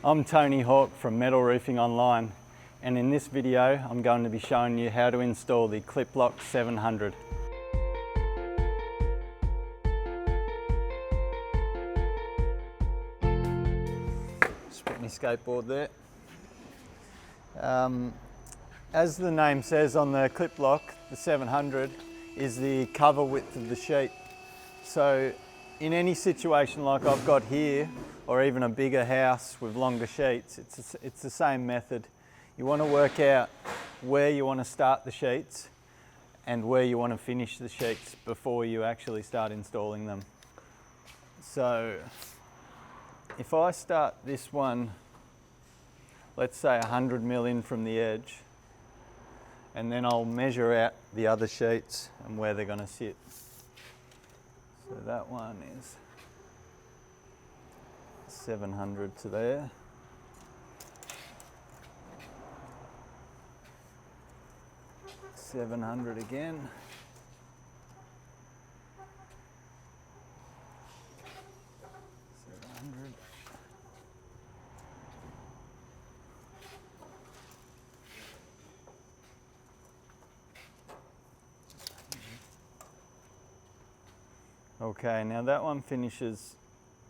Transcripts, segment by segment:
I'm Tony Hawk from Metal Roofing Online, and in this video I'm going to be showing you how to install the Klip Lok 700. Just put my skateboard there. As the name says on the Klip Lok, the 700 is the cover width of the sheet. So in any situation like I've got here, or even a bigger house with longer sheets, it's the same method. You want to work out where you want to start the sheets and where you want to finish the sheets before you actually start installing them. So if I start this one, let's say 100mm in from the edge, and then I'll measure out the other sheets and where they're going to sit. So that one is 700 to there. $700 again. $700. Okay, now that one finishes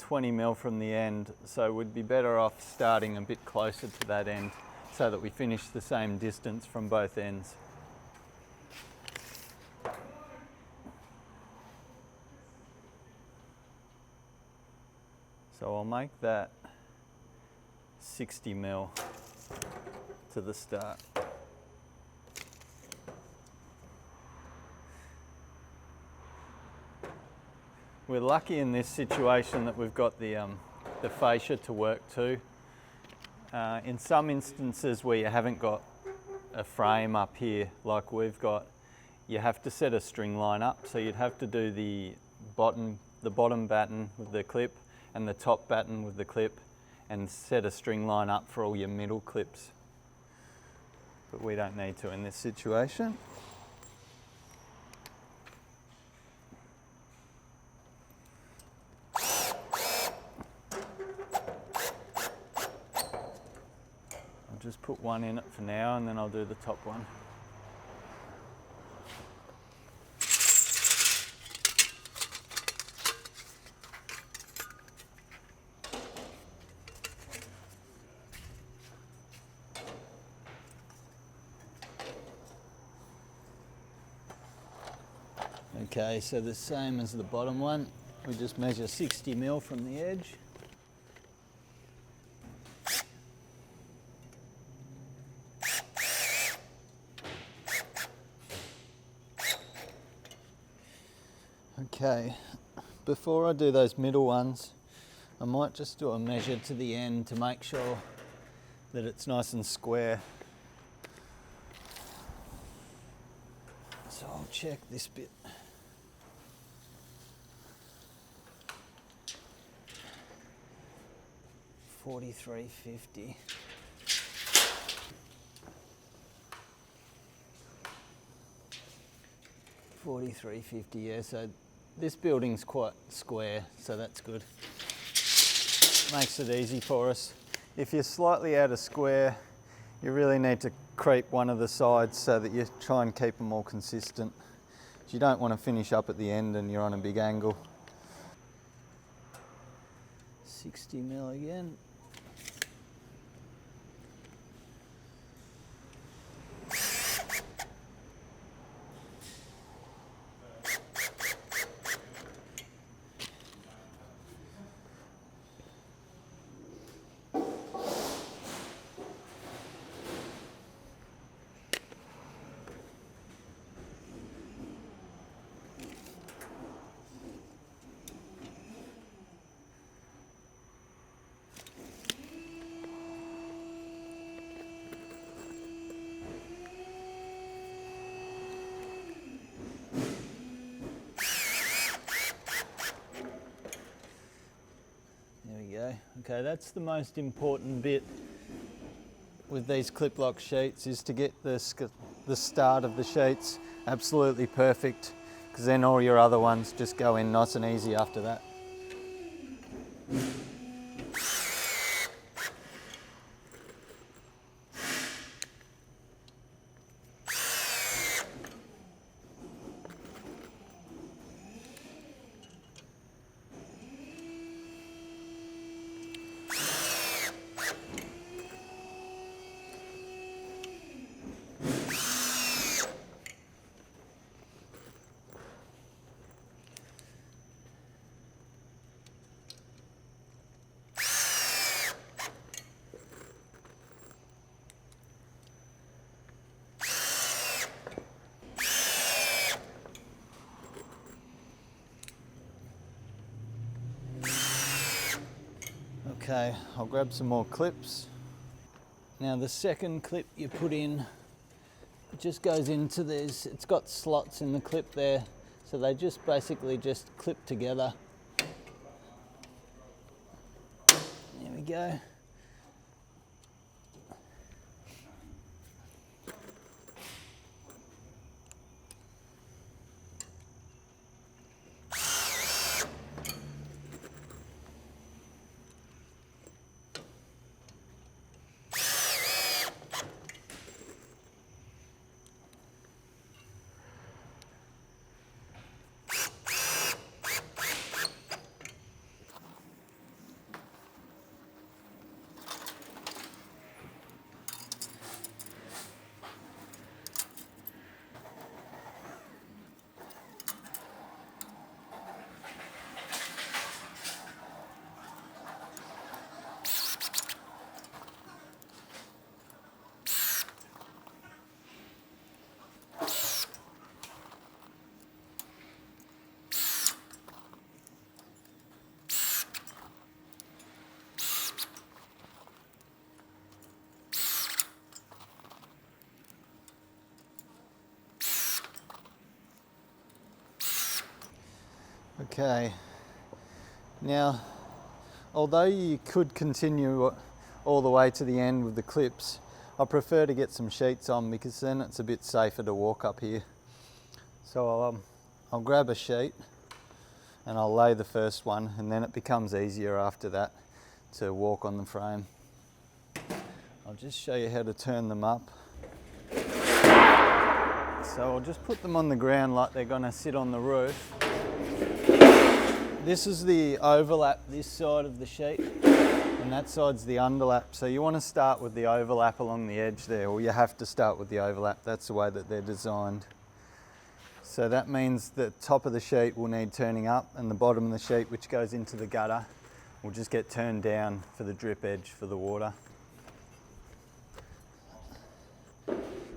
20mm from the end, so we'd be better off starting a bit closer to that end so that we finish the same distance from both ends. So I'll make that 60mm to the start. We're lucky in this situation that we've got the fascia to work to. In some instances where you haven't got a frame up here like we've got, you have to set a string line up. So you'd have to do the bottom batten with the clip and the top batten with the clip and set a string line up for all your middle clips. But we don't need to in this situation. Just put one in it for now and then I'll do the top one. Okay, so the same as the bottom one, we just measure 60mm from the edge. Okay, before I do those middle ones, I might just do a measure to the end to make sure that it's nice and square. So I'll check this bit. $43.50. $43.50, yeah, so this building's quite square, so that's good. Makes it easy for us. If you're slightly out of square, you really need to creep one of the sides so that you try and keep them all consistent. You don't want to finish up at the end and you're on a big angle. 60mm again. Okay, that's the most important bit with these Klip Lok sheets, is to get the start of the sheets absolutely perfect, because then all your other ones just go in nice and easy after that. Okay, I'll grab some more clips. Now the second clip you put in, it just goes into these, it's got slots in the clip there, so they just basically just clip together. There we go. Okay, now although you could continue all the way to the end with the clips, I prefer to get some sheets on because then it's a bit safer to walk up here. So I'll grab a sheet and I'll lay the first one, and then it becomes easier after that to walk on the frame. I'll just show you how to turn them up. So I'll just put them on the ground like they're going to sit on the roof. This is the overlap, this side of the sheet, and that side's the underlap. So you want to start with the overlap along the edge there, or you have to start with the overlap. That's the way that they're designed. So that means the top of the sheet will need turning up, and the bottom of the sheet, which goes into the gutter, will just get turned down for the drip edge for the water.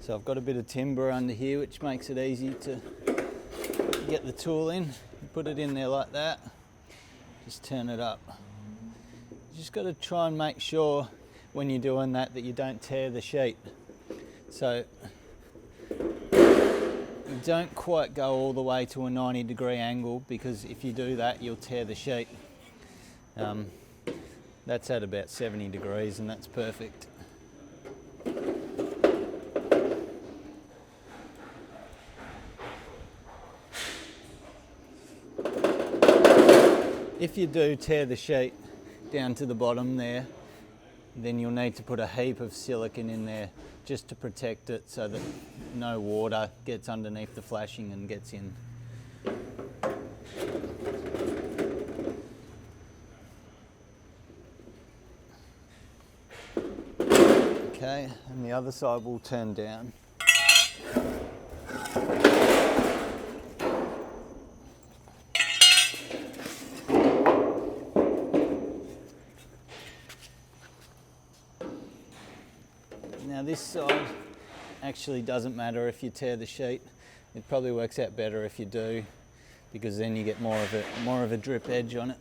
So I've got a bit of timber under here, which makes it easy to get the tool in. You put it in there like that, just turn it up. You just got to try and make sure when you're doing that you don't tear the sheet. So you don't quite go all the way to a 90-degree angle, because if you do that you'll tear the sheet. That's at about 70 degrees and that's perfect. If you do tear the sheet down to the bottom there, then you'll need to put a heap of silicone in there just to protect it so that no water gets underneath the flashing and gets in. Okay, and the other side will turn down. Now this side actually doesn't matter if you tear the sheet. It probably works out better if you do, because then you get more of a drip edge on it.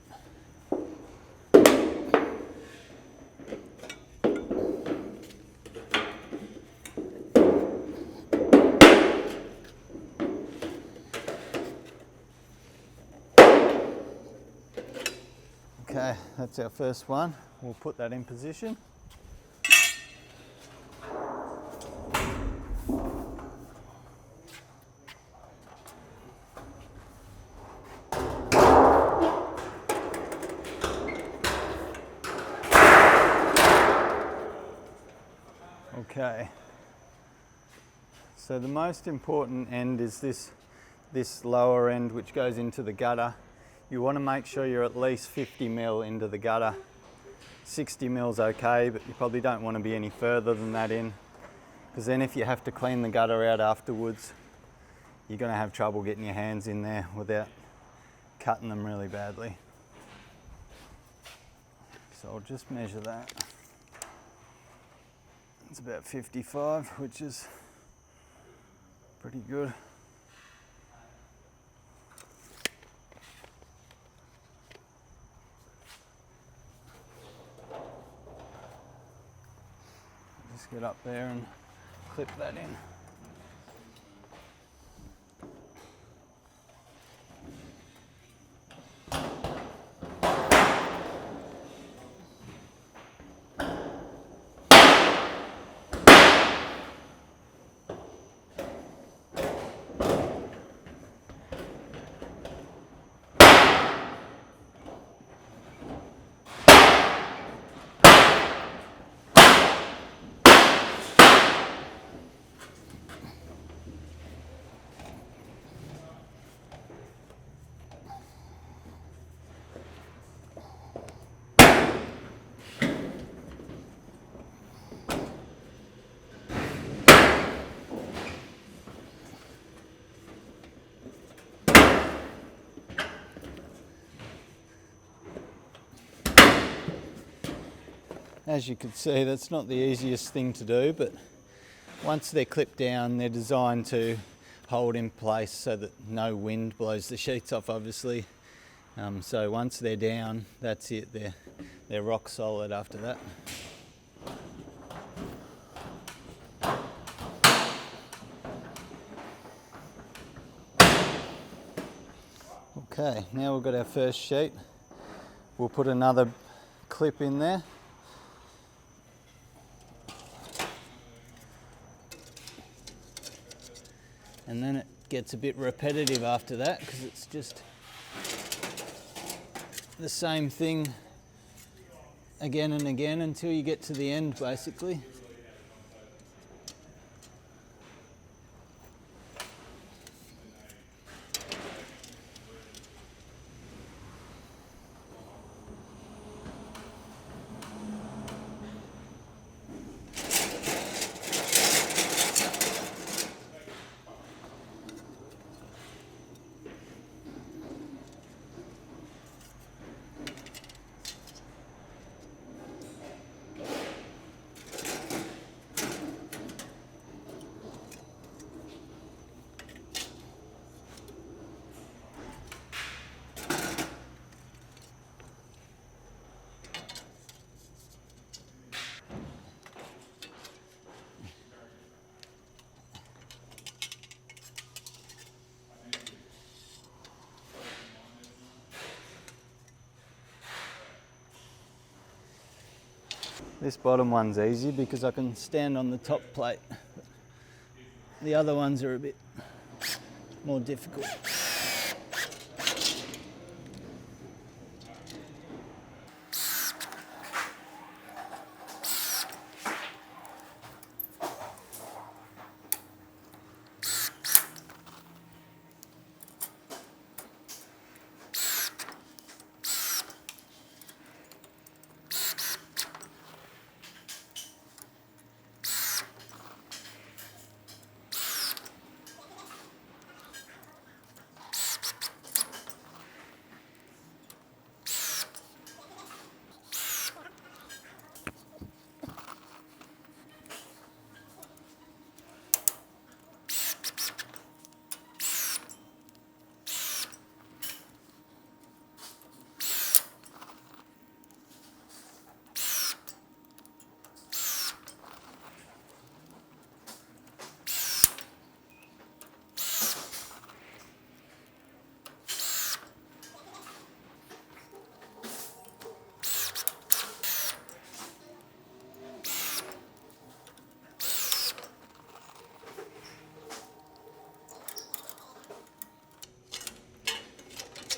Okay, that's our first one. We'll put that in position. Okay, so the most important end is this lower end, which goes into the gutter. You want to make sure you're at least 50 mil into the gutter. 60 mil's okay, but you probably don't want to be any further than that in, because then if you have to clean the gutter out afterwards, you're going to have trouble getting your hands in there without cutting them really badly. So I'll just measure that. It's about 55, which is pretty good. get up there and clip that in. As you can see, that's not the easiest thing to do, but once they're clipped down, they're designed to hold in place so that no wind blows the sheets off, obviously. So once they're down, that's it. They're rock solid after that. Okay, now we've got our first sheet. We'll put another clip in there. And then it gets a bit repetitive after that because it's just the same thing again and again until you get to the end, basically. This bottom one's easy because I can stand on the top plate. The other ones are a bit more difficult.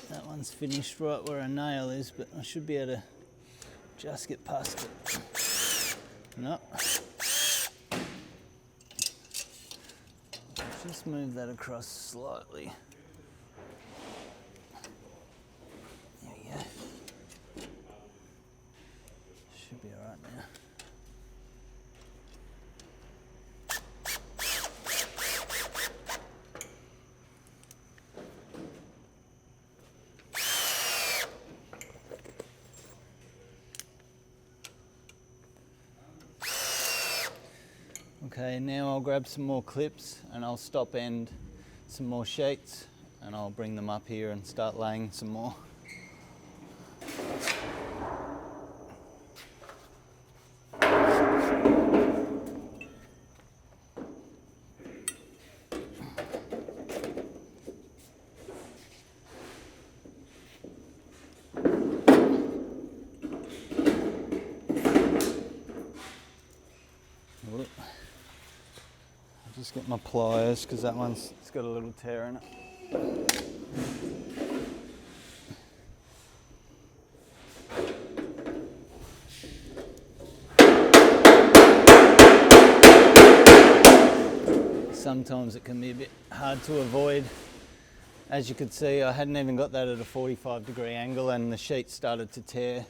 That one's finished right where a nail is, but I should be able to just get past it. No. Just move that across slightly. There we go. Should be all right now. Okay, now I'll grab some more clips and I'll stop end some more sheets and I'll bring them up here and start laying some more. just get my pliers because that one's it's got a little tear in it. Sometimes it can be a bit hard to avoid. As you could see, I hadn't even got that at a 45-degree angle and the sheet started to tear,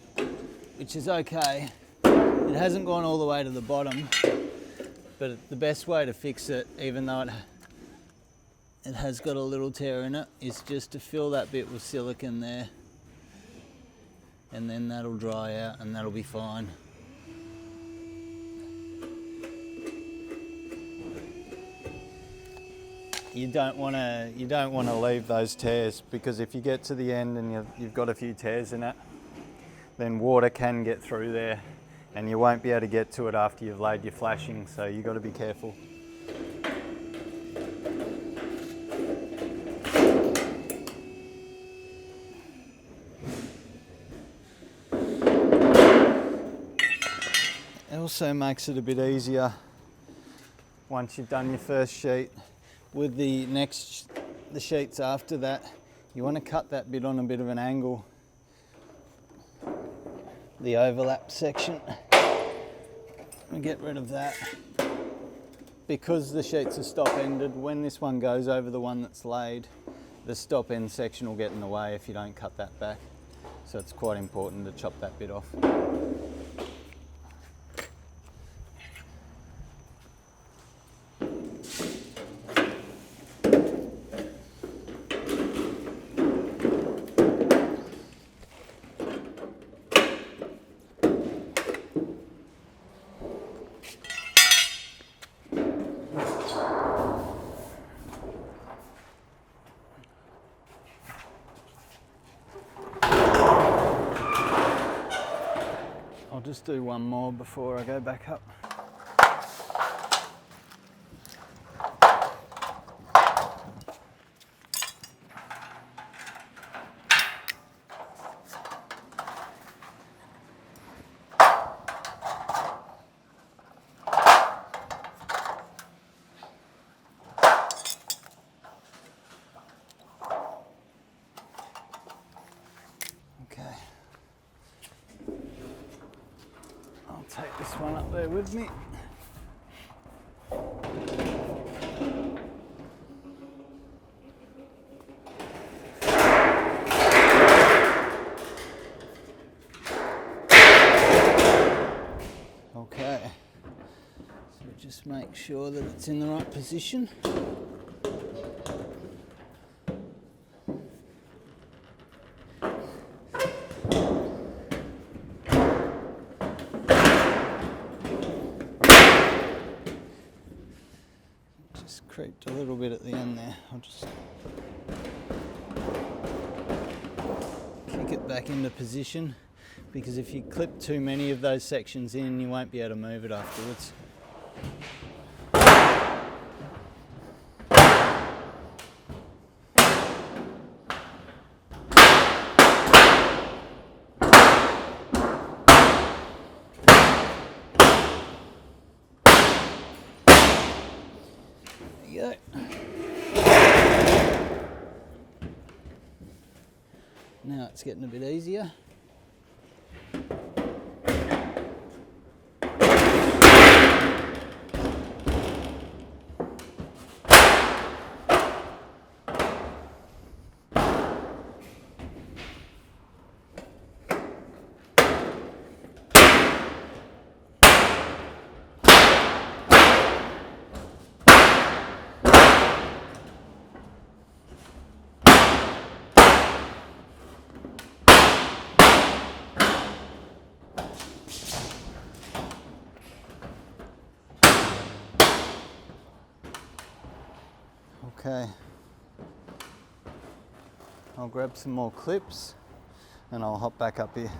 which is okay. It hasn't gone all the way to the bottom, but the best way to fix it, even though it has got a little tear in it, is just to fill that bit with silicone there, and then that'll dry out and that'll be fine. You don't want to leave those tears, because if you get to the end and you've got a few tears in it, then water can get through there and you won't be able to get to it after you've laid your flashing, so you've got to be careful. It also makes it a bit easier once you've done your first sheet. With the sheets after that, you want to cut that bit on a bit of an angle, the overlap section, and get rid of that. Because the sheets are stop-ended, when this one goes over the one that's laid, the stop-end section will get in the way if you don't cut that back. So it's quite important to chop that bit off. I'll just do one more before I go back up. Okay. I'll take this one up there with me. Okay, so just make sure that it's in the right position. Just creeped a little bit at the end there. I'll just kick it back into position, because if you clip too many of those sections in, you won't be able to move it afterwards. There you go. Now it's getting a bit easier. Okay, I'll grab some more clips and I'll hop back up here.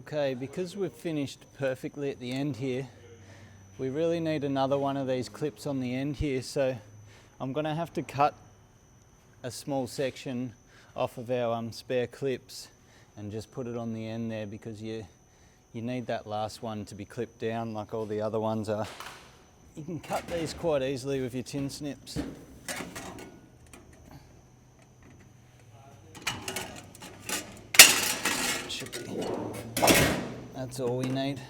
Okay, because we've finished perfectly at the end here, we really need another one of these clips on the end here, so I'm going to have to cut a small section off of our spare clips and just put it on the end there, because you need that last one to be clipped down like all the other ones are. You can cut these quite easily with your tin snips. Should be. That's all we need.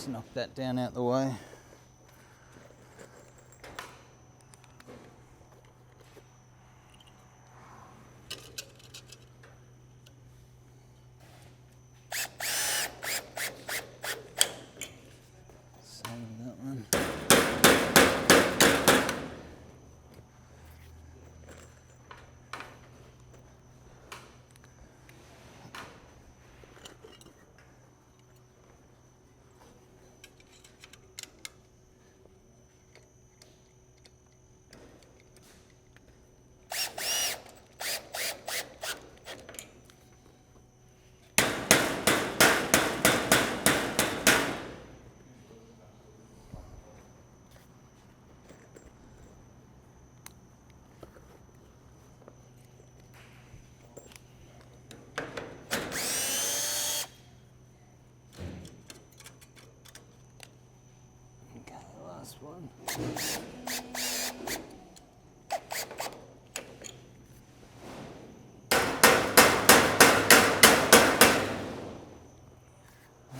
Knock that down out the way. Save that one. One.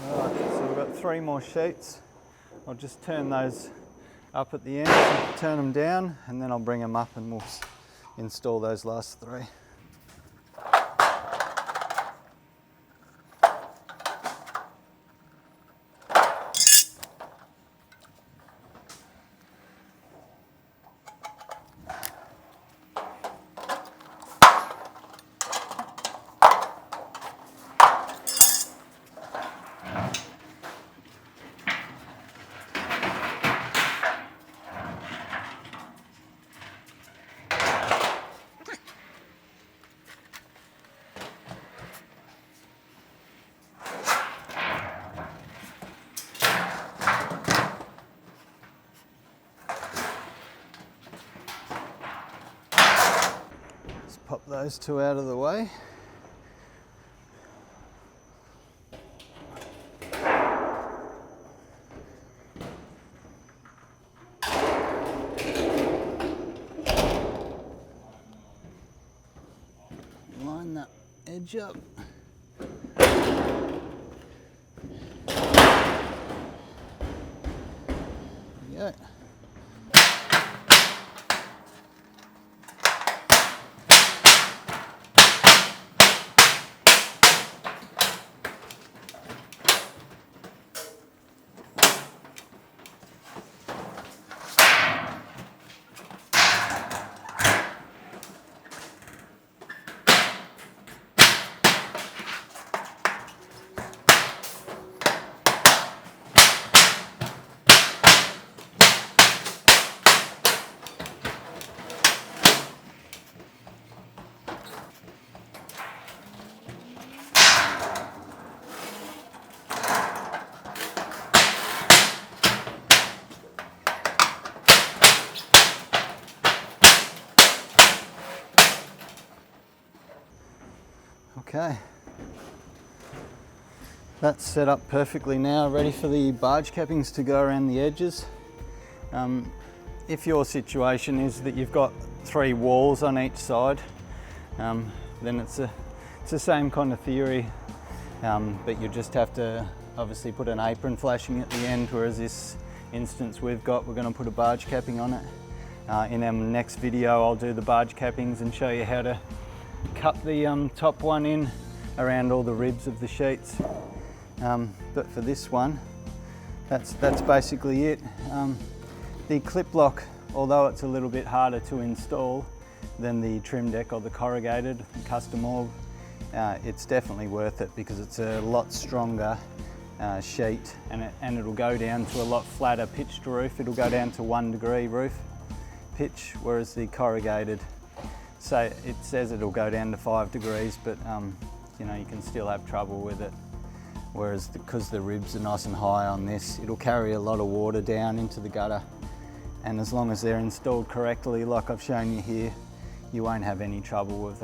Alright, so we've got 3 more sheets. I'll just turn those up at the end, turn them down, and then I'll bring them up and we'll install those last 3. Pop those 2 out of the way. Line that edge up. There we go. Okay, that's set up perfectly now, ready for the barge cappings to go around the edges. If your situation is that you've got 3 walls on each side, then it's the same kind of theory, but you just have to obviously put an apron flashing at the end, whereas this instance we're going to put a barge capping on it. In our next video I'll do the barge cappings and show you how to cut the top one in around all the ribs of the sheets. But for this one, that's basically it. The Klip Lok, although it's a little bit harder to install than the trim deck or the corrugated custom orb, it's definitely worth it because it's a lot stronger sheet, and it'll go down to a lot flatter pitched roof. It'll go down to 1 degree roof pitch, whereas the corrugated, so it says it'll go down to 5 degrees, but you know, you can still have trouble with it. Whereas because the ribs are nice and high on this, it'll carry a lot of water down into the gutter, and as long as they're installed correctly, like I've shown you here, you won't have any trouble with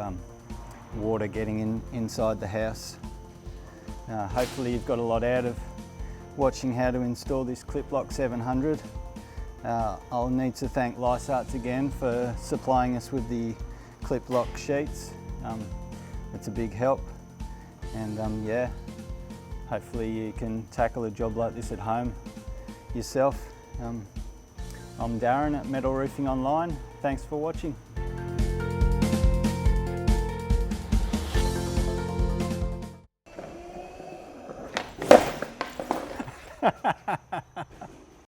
water getting inside the house. Hopefully you've got a lot out of watching how to install this Klip Lok 700. I'll need to thank Lysarts again for supplying us with the Klip Lok sheets. It's a big help, and yeah, hopefully you can tackle a job like this at home yourself. I'm Darren at Metal Roofing Online. Thanks for watching.